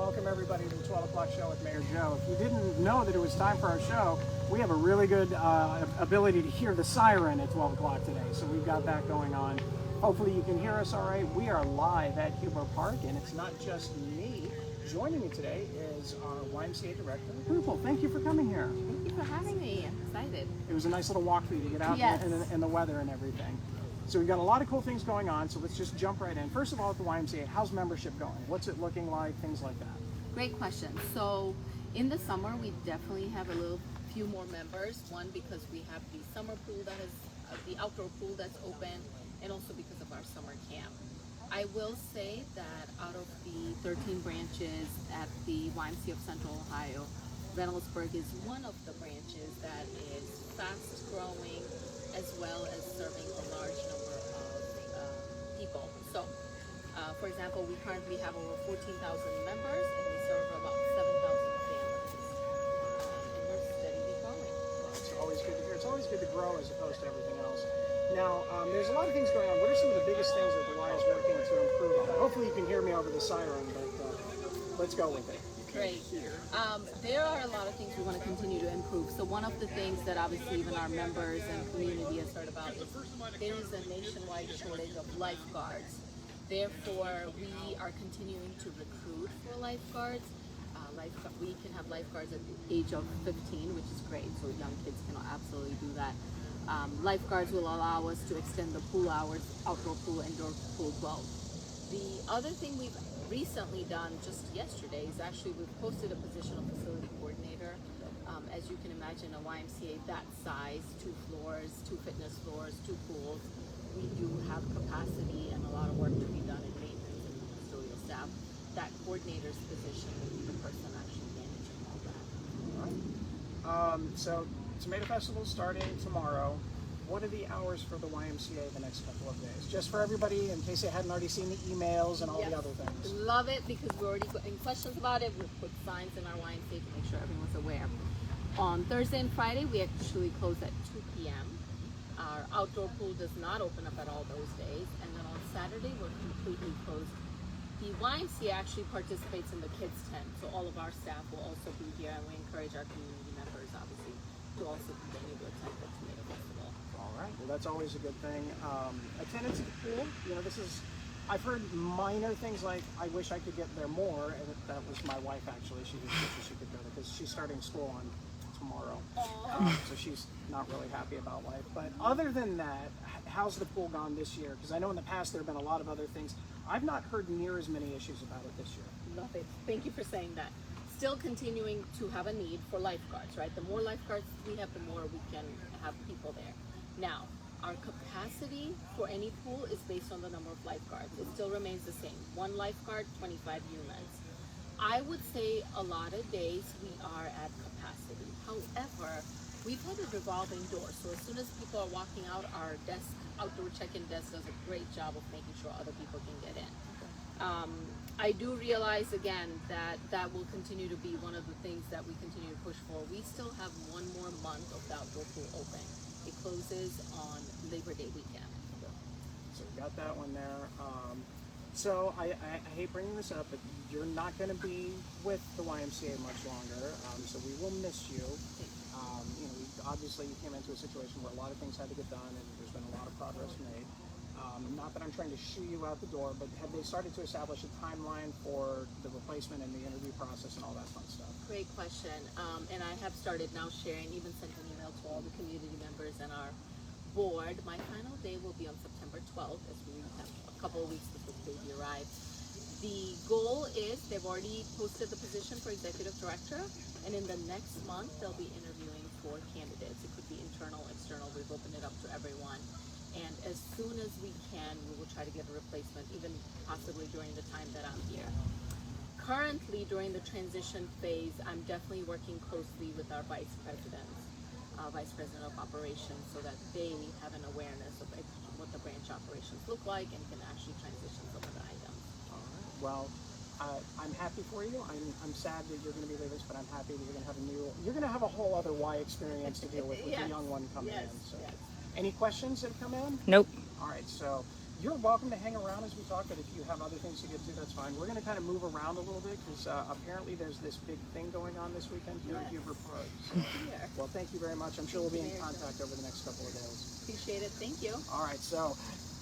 welcome everybody to the 12 o'clock show with Mayor Joe. If you didn't know that it was time for our show, we have a really good ability to hear the siren at 12 o'clock today, so we've got that going on. Hopefully you can hear us all right. We are live at Huber Park, and it's not just me. Joining me today is our YMCA director, Rupal. Thank you for coming here. Thank you for having me. I'm excited. It was a nice little walk for you to get out in the weather and everything. So we've got a lot of cool things going on, so let's just jump right in. First of all, at the YMCA, how's membership going? What's it looking like? Things like that. Great question. So in the summer, we definitely have a few more members. One, because we have the summer pool that is, the outdoor pool that's open, and also because of our summer camp. I will say that out of the 13 branches at the YMCA of Central Ohio, Reynoldsburg is one of the branches that is fast growing, as well as serving a large number of people. So, for example, we currently have over 14,000 members, and we serve about 7,000 families. And we're steadily growing. Well, it's always good to hear. It's always good to grow as opposed to everything else. Now, there's a lot of things going on. What are some of the biggest things that the Y is working to improve on? Hopefully you can hear me over the siren, but let's go with it. Great. There are a lot of things we want to continue to improve. So one of the things that obviously even our members and community has heard about is there is a nationwide shortage of lifeguards. Therefore, we are continuing to recruit for lifeguards. We can have lifeguards at the age of 15, which is great. So young kids can absolutely do that. Lifeguards will allow us to extend the pool hours, outdoor pool, indoor pool both. The other thing we've recently done just yesterday is actually we've posted a position of facility coordinator. As you can imagine, a YMCA that size, 2 floors, 2 fitness floors, 2 pools, we do have capacity and a lot of work to be done in maintenance and custodial staff. That coordinator's position will be the person actually managing all that. All right. So Tomato Festival starting tomorrow. What are the hours for the YMCA the next couple of days? Just for everybody, in case they hadn't already seen the emails and all the other things. Love it, because we're already getting questions about it. We've put signs in our YMCA to make sure everyone's aware. On Thursday and Friday, we actually close at 2 p.m. Our outdoor pool does not open up at all those days. And then on Saturday, we're completely closed. The YMCA actually participates in the kids tent, so all of our staff will also be here, and we encourage our community members, obviously, to also continue to attend the Tomato Festival. All right, well that's always a good thing. Attendance at the pool, I've heard minor things like, I wish I could get there more, and that was my wife actually, she didn't think she could go there, because she's starting school on tomorrow, so she's not really happy about life. But other than that, how's the pool gone this year? Because I know in the past there have been a lot of other things. I've not heard near as many issues about it this year. Love it. Thank you for saying that. Still continuing to have a need for lifeguards, right? The more lifeguards we have, the more we can have people there. Now, our capacity for any pool is based on the number of lifeguards. It still remains the same. 1 lifeguard, 25 humans. I would say a lot of days we are at capacity. However, we've had a revolving door. So as soon as people are walking out, our outdoor check-in desk does a great job of making sure other people can get in. I do realize again that will continue to be one of the things that we continue to push for. We still have 1 more month of the outdoor pool open. It closes on Labor Day weekend. So we got that one there. So I hate bringing this up, but you're not going to be with the YMCA much longer, so we will miss you. Obviously you came into a situation where a lot of things had to get done, and there's been a lot of progress made. Not that I'm trying to shoo you out the door, but have they started to establish a timeline for the replacement and the interview process and all that fun stuff? Great question. And I have started now sharing, even sent an email to all the community members and our board. My final day will be on September 12th, as we have a couple of weeks before the baby arrives. The goal is they've already posted the position for executive director, and in the next month they'll be interviewing for candidates. It could be internal, external. We've opened it up to everyone. And as soon as we can, we will try to get a replacement, even possibly during the time that I'm here. Currently, during the transition phase, I'm definitely working closely with our vice president of operations, so that they have an awareness of what the branch operations look like and can actually transition some of the items. All right. Well, I'm happy for you. I'm sad that you're going to be leaving, but I'm happy that you're going to have a whole other Y experience to deal with the young one coming in. So. Any questions that come in? Nope. All right, so You're welcome to hang around as we talk, but if you have other things to get to, that's fine. We're going to kind of move around a little bit because apparently there's this big thing going on this weekend here at Huber Park. So, well, thank you very much. I'm sure we'll be in contact over the next couple of days. Appreciate it. Thank you. All right, so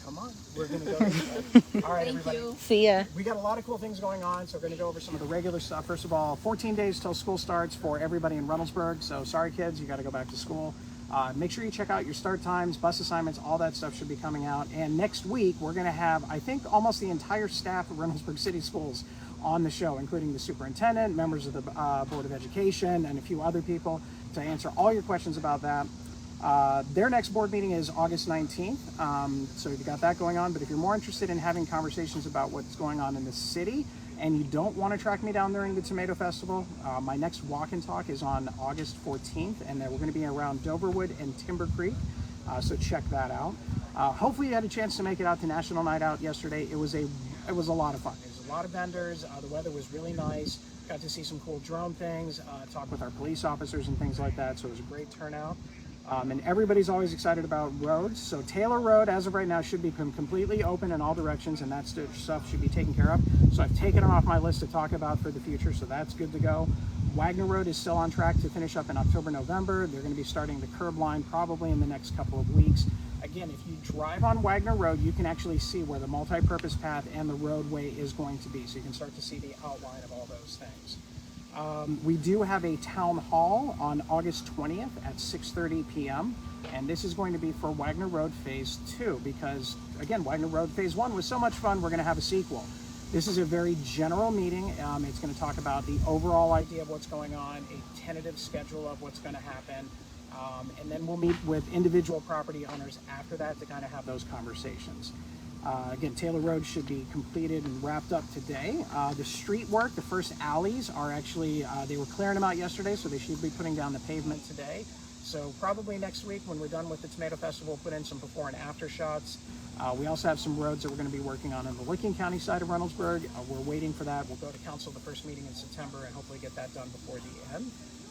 come on. We're going to go. All right, Thank everybody. you. See ya. We got a lot of cool things going on, so we're going to go over some of the regular stuff. First of all, 14 days till school starts for everybody in Reynoldsburg. So sorry, kids, you got to go back to school. Make sure you check out your start times, bus assignments, all that stuff should be coming out. And next week, we're going to have, I think, almost the entire staff of Reynoldsburg City Schools on the show, including the superintendent, members of the Board of Education, and a few other people to answer all your questions about that. Their next board meeting is August 19th, so you've got that going on. But if you're more interested in having conversations about what's going on in the city, and you don't want to track me down during the Tomato Festival, my next walk and talk is on August 14th, and we're going to be around Doverwood and Timber Creek, so check that out. Hopefully you had a chance to make it out to National Night Out yesterday. It was a lot of fun. There's a lot of vendors. The weather was really nice. Got to see some cool drone things, talk with our police officers and things like that, so it was a great turnout. And everybody's always excited about roads. So Taylor Road, as of right now, should be completely open in all directions, and that stuff should be taken care of. So I've taken it off my list to talk about for the future, so that's good to go. Wagner Road is still on track to finish up in October, November. They're going to be starting the curb line probably in the next couple of weeks. Again, if you drive on Wagner Road, you can actually see where the multi-purpose path and the roadway is going to be. So you can start to see the outline of all those things. We do have a town hall on August 20th at 6:30 p.m. and this is going to be for Wagner Road Phase 2 because, again, Wagner Road Phase 1 was so much fun, we're going to have a sequel. This is a very general meeting. It's going to talk about the overall idea of what's going on, a tentative schedule of what's going to happen, and then we'll meet with individual property owners after that to kind of have those conversations. Again, Taylor Road should be completed and wrapped up today. The street work, the first alleys are actually, they were clearing them out yesterday, so they should be putting down the pavement today. So probably next week when we're done with the Tomato Festival, we'll put in some before and after shots. We also have some roads that we're going to be working on the Licking County side of Reynoldsburg. We're waiting for that. We'll go to council the first meeting in September and hopefully get that done before the end.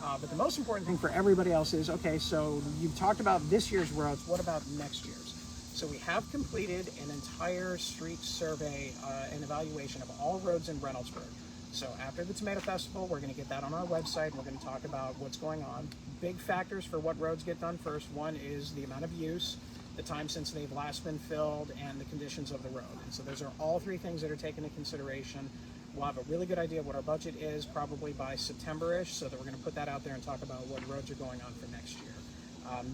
But the most important thing for everybody else is, okay, so you've talked about this year's roads, what about next year's? So we have completed an entire street survey and evaluation of all roads in Reynoldsburg. So after the Tomato Festival, we're going to get that on our website. We're going to talk about what's going on. Big factors for what roads get done first. One is the amount of use, the time since they've last been filled, and the conditions of the road. And so those are all three things that are taken into consideration. We'll have a really good idea of what our budget is probably by September-ish, so that we're going to put that out there and talk about what roads are going on for next year.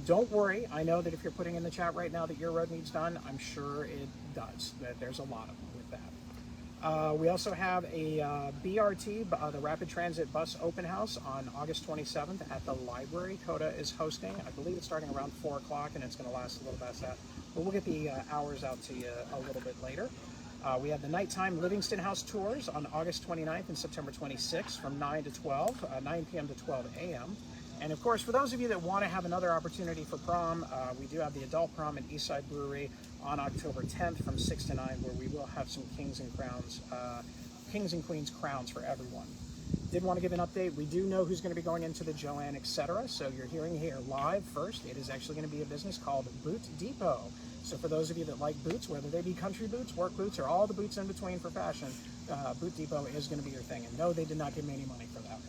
Don't worry, I know that if you're putting in the chat right now that your road needs done, I'm sure it does. That there's a lot of them with that. We also have a BRT, the Rapid Transit Bus Open House on August 27th at the library. CODA is hosting. I believe it's starting around 4 o'clock and it's going to last a little past that. But we'll get the hours out to you a little bit later. We have the nighttime Livingston House tours on August 29th and September 26th from 9 p.m. to 12 a.m. And of course, for those of you that want to have another opportunity for prom, we do have the adult prom at Eastside Brewery on October 10th from 6 to 9, where we will have some kings and queens crowns for everyone. Did want to give an update. We do know who's going to be going into the Joanne, etc. So you're hearing here live first. It is actually going to be a business called Boot Depot. So for those of you that like boots, whether they be country boots, work boots, or all the boots in between for fashion, Boot Depot is going to be your thing. And no, they did not give me any money for that one.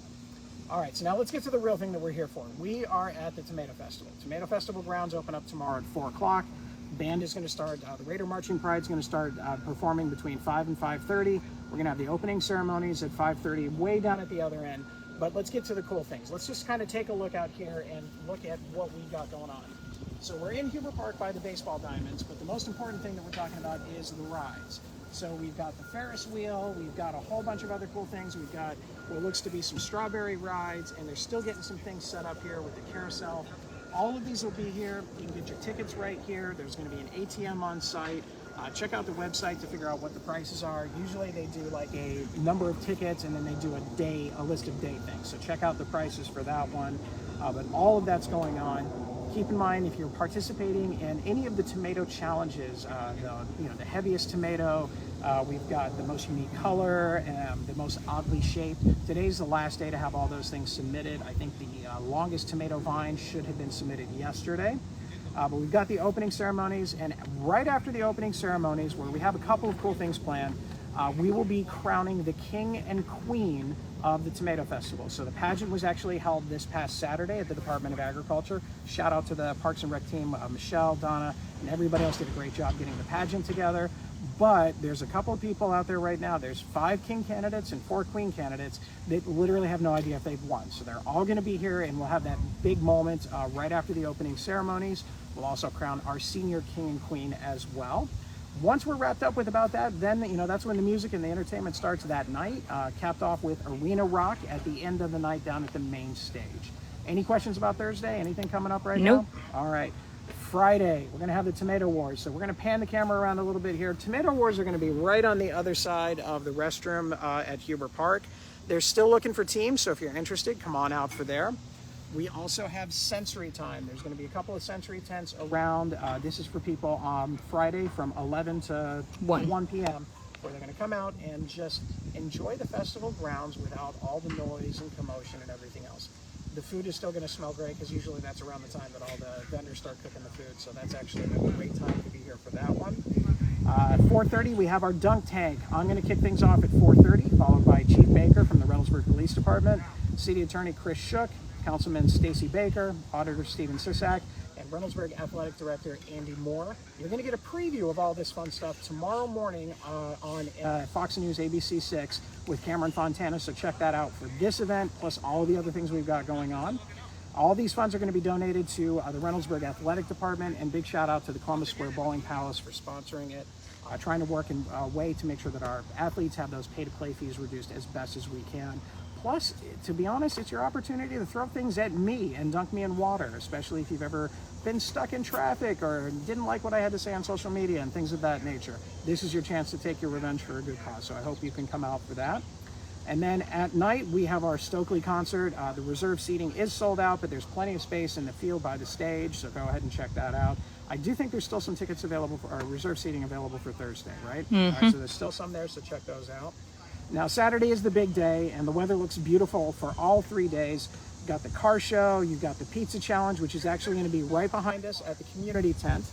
All right, so now let's get to the real thing that we're here for. We are at the Tomato Festival. Tomato Festival grounds open up tomorrow at 4 o'clock. Band is going to start, the Raider Marching Pride is going to start performing between 5 and 5:30. We're going to have the opening ceremonies at 5:30, way down at the other end. But let's get to the cool things. Let's just kind of take a look out here and look at what we got going on. So we're in Huber Park by the baseball diamonds, but the most important thing that we're talking about is the rides. So we've got the Ferris wheel, we've got a whole bunch of other cool things. We've got what looks to be some strawberry rides, and they're still getting some things set up here with the carousel. All of these will be here. You can get your tickets right here. There's going to be an ATM on site. Check out the website to figure out what the prices are. Usually they do like a number of tickets, and then they do a list of day things. So check out the prices for that one. But all of that's going on. Keep in mind, if you're participating in any of the tomato challenges, the heaviest tomato, we've got the most unique color, the most oddly shaped. Today's the last day to have all those things submitted. I think the longest tomato vine should have been submitted yesterday. But we've got the opening ceremonies, and right after the opening ceremonies, where we have a couple of cool things planned, we will be crowning the king and queen of the Tomato Festival. So the pageant was actually held this past Saturday at the Department of Agriculture. Shout out to the Parks and Rec team, Michelle, Donna, and everybody else did a great job getting the pageant together. But there's a couple of people out there right now. There's 5 king candidates and 4 queen candidates that literally have no idea if they've won. So they're all going to be here, and we'll have that big moment right after the opening ceremonies. We'll also crown our senior king and queen as well. Once we're wrapped up with about that, then that's when the music and the entertainment starts that night, capped off with arena rock at the end of the night down at the main stage. Any questions about Thursday? Anything coming up right now? All right. Friday, we're going to have the Tomato Wars. So we're going to pan the camera around a little bit here. Tomato Wars are going to be right on the other side of the restroom at Huber Park. They're still looking for teams, so if you're interested, come on out for there. We also have sensory time. There's going to be a couple of sensory tents around. This is for people on Friday from 11 to 1 p.m. where they're going to come out and just enjoy the festival grounds without all the noise and commotion and everything else. The food is still going to smell great because usually that's around the time that all the vendors start cooking the food. So that's actually a great time to be here for that one. At 4:30, we have our dunk tank. I'm going to kick things off at 4:30, followed by Chief Baker from the Reynoldsburg Police Department, City Attorney Chris Shook, Councilman Stacy Baker, Auditor Stephen Sisak, and Reynoldsburg Athletic Director Andy Moore. You're going to get a preview of all this fun stuff tomorrow morning on Fox News ABC 6 with Cameron Fontana, so check that out for this event, plus all the other things we've got going on. All these funds are going to be donated to the Reynoldsburg Athletic Department, and big shout out to the Columbus Square Bowling Palace for sponsoring it, trying to work in a way to make sure that our athletes have those pay-to-play fees reduced as best as we can. Plus, to be honest, it's your opportunity to throw things at me and dunk me in water, especially if you've ever been stuck in traffic or didn't like what I had to say on social media and things of that nature. This is your chance to take your revenge for a good cause, so I hope you can come out for that. And then at night, we have our Stokely concert. The reserve seating is sold out, but there's plenty of space in the field by the stage, so go ahead and check that out. I do think there's still some tickets available, or reserve seating available for Thursday, right? All right, so there's still some there, so check those out. Now, Saturday is the big day, and the weather looks beautiful for all 3 days. You've got the car show, you've got the pizza challenge, which is actually going to be right behind us at the community tent.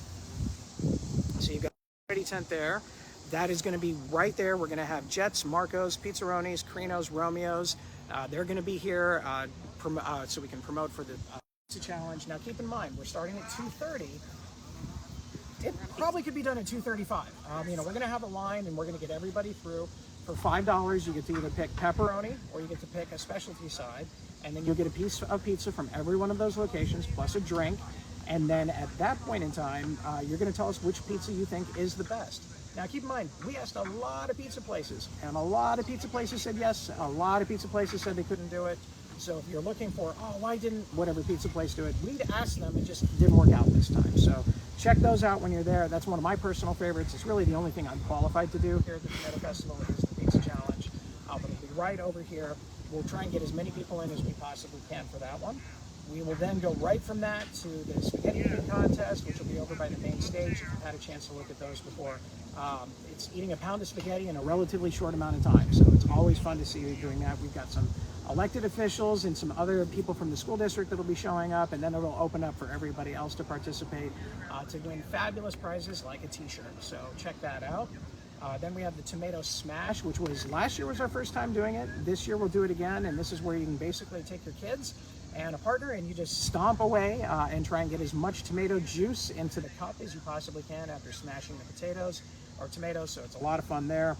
So you've got the community tent there. That is going to be right there. We're going to have Jets, Marcos, Pizzaronis, Crinos, Romeos. They're going to be here so we can promote for the pizza challenge. Now, keep in mind, we're starting at 2:30. It probably could be done at 2:35. We're going to have a line, and we're going to get everybody through. For $5, you get to either pick pepperoni or you get to pick a specialty side, and then you'll get a piece of pizza from every one of those locations, plus a drink. And then at that point in time, you're going to tell us which pizza you think is the best. Now, keep in mind, we asked a lot of pizza places, and a lot of pizza places said yes. A lot of pizza places said they couldn't do it. So if you're looking for, why didn't whatever pizza place do it? We'd asked them, it just didn't work out this time. So check those out when you're there. That's one of my personal favorites. It's really the only thing I'm qualified to do here at the Tomato Festival is the pizza challenge. But it'll be right over here. We'll try and get as many people in as we possibly can for that one. We will then go right from that to the spaghetti eating contest, which will be over by the main stage. If you've had a chance to look at those before, it's eating a pound of spaghetti in a relatively short amount of time. So it's always fun to see you doing that. We've got some elected officials and some other people from the school district that will be showing up, and then it'll open up for everybody else to participate to win fabulous prizes like a t-shirt. So check that out. Then we have the Tomato Smash, which was last year was our first time doing it. This year we'll do it again, and this is where you can basically take your kids and a partner and you just stomp away and try and get as much tomato juice into the cup as you possibly can after smashing the potatoes or tomatoes, so it's a lot of fun there.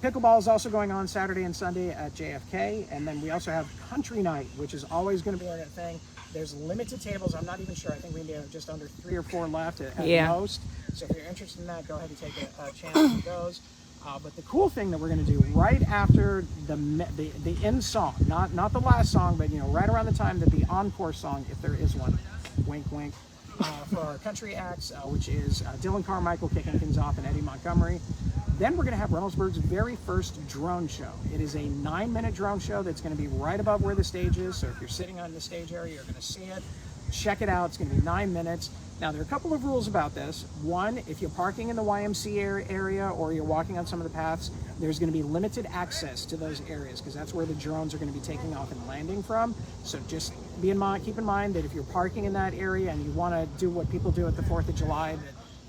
Pickleball is also going on Saturday and Sunday at JFK, and then we also have Country Night, which is always going to be a thing. There's limited tables. I'm not even sure. I think we have just under 3 or 4 left at most. So if you're interested in that, go ahead and take a chance on those. But the cool thing that we're going to do right after the end song, not the last song, but right around the time that the encore song, if there is one, wink wink, for our country acts, which is Dylan Carmichael kicking things off and Eddie Montgomery. Then we're going to have Reynoldsburg's very first drone show. It is a 9-minute drone show that's going to be right above where the stage is. So if you're sitting on the stage area, you're going to see it. Check it out. It's going to be 9 minutes. Now, there are a couple of rules about this. One, if you're parking in the YMCA area or you're walking on some of the paths, There's going to be limited access to those areas because that's where the drones are going to be taking off and landing from. So just keep in mind that if you're parking in that area and you want to do what people do at the 4th of July,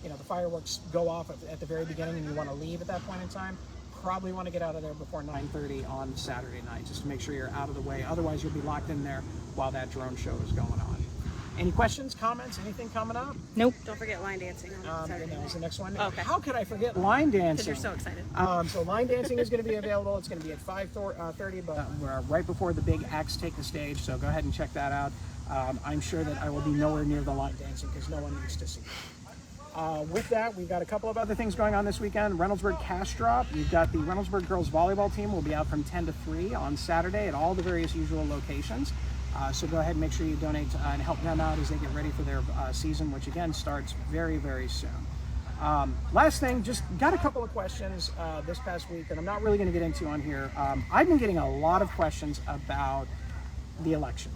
that the fireworks go off at the very beginning and you want to leave at that point in time, probably want to get out of there before 9:30 on Saturday night, just to make sure you're out of the way. Otherwise, you'll be locked in there while that drone show is going on. Any questions, comments, anything coming up? Nope. Don't forget line dancing on Saturday. That was the next one. Okay. How could I forget line dancing? Because you're so excited. So line dancing is going to be available. It's going to be at 5:30, but we're right before the big acts take the stage. So go ahead and check that out. I'm sure that I will be nowhere near the line dancing because no one needs to see it. With that, we've got a couple of other things going on this weekend. Reynoldsburg Cash Drop. You've got the Reynoldsburg girls volleyball team will be out from 10 to 3 on Saturday at all the various usual locations. So go ahead and make sure you donate and help them out as they get ready for their season, which again starts very, very soon. Last thing, just got a couple of questions this past week that I'm not really going to get into on here. I've been getting a lot of questions about the election.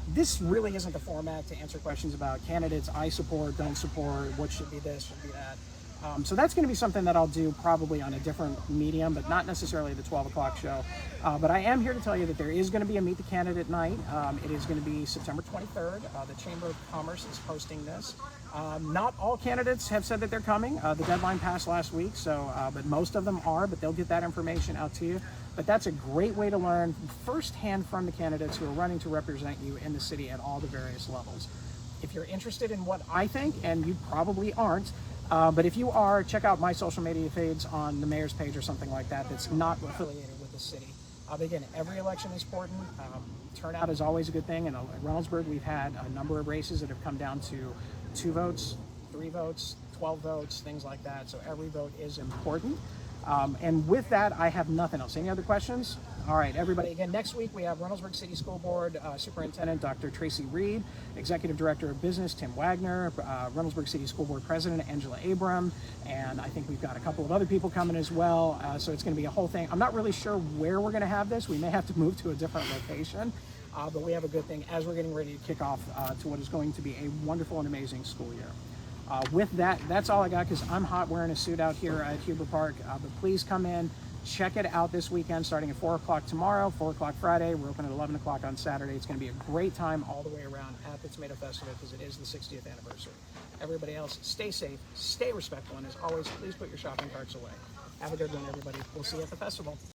This really isn't the format to answer questions about candidates I support, don't support, what should be this, should be that. So that's going to be something that I'll do probably on a different medium, but not necessarily the 12 o'clock show. But I am here to tell you that there is going to be a Meet the Candidate night. It is going to be September 23rd. The Chamber of Commerce is hosting this. Not all candidates have said that they're coming. The deadline passed last week, but most of them are, but they'll get that information out to you. But that's a great way to learn firsthand from the candidates who are running to represent you in the city at all the various levels. If you're interested in what I think, and you probably aren't, but if you are, check out my social media feeds on the mayor's page or something like that that's not affiliated with the city. But again, every election is important. Turnout is always a good thing. In Reynoldsburg, we've had a number of races that have come down to 2 votes, 3 votes, 12 votes, things like that. So every vote is important. And with that, I have nothing else. Any other questions? All right, everybody. Again, next week we have Reynoldsburg City School Board Superintendent Dr. Tracy Reed, Executive Director of Business Tim Wagner, Reynoldsburg City School Board President Angela Abram, and I think we've got a couple of other people coming as well. So it's going to be a whole thing. I'm not really sure where we're going to have this. We may have to move to a different location, but we have a good thing as we're getting ready to kick off to what is going to be a wonderful and amazing school year. With that, that's all I got because I'm hot wearing a suit out here at Huber Park. But please come in, check it out this weekend starting at 4 o'clock tomorrow, 4 o'clock Friday. We're open at 11 o'clock on Saturday. It's going to be a great time all the way around at the Tomato Festival because it is the 60th anniversary. Everybody else, stay safe, stay respectful, and as always, please put your shopping carts away. Have a good one, everybody. We'll see you at the festival.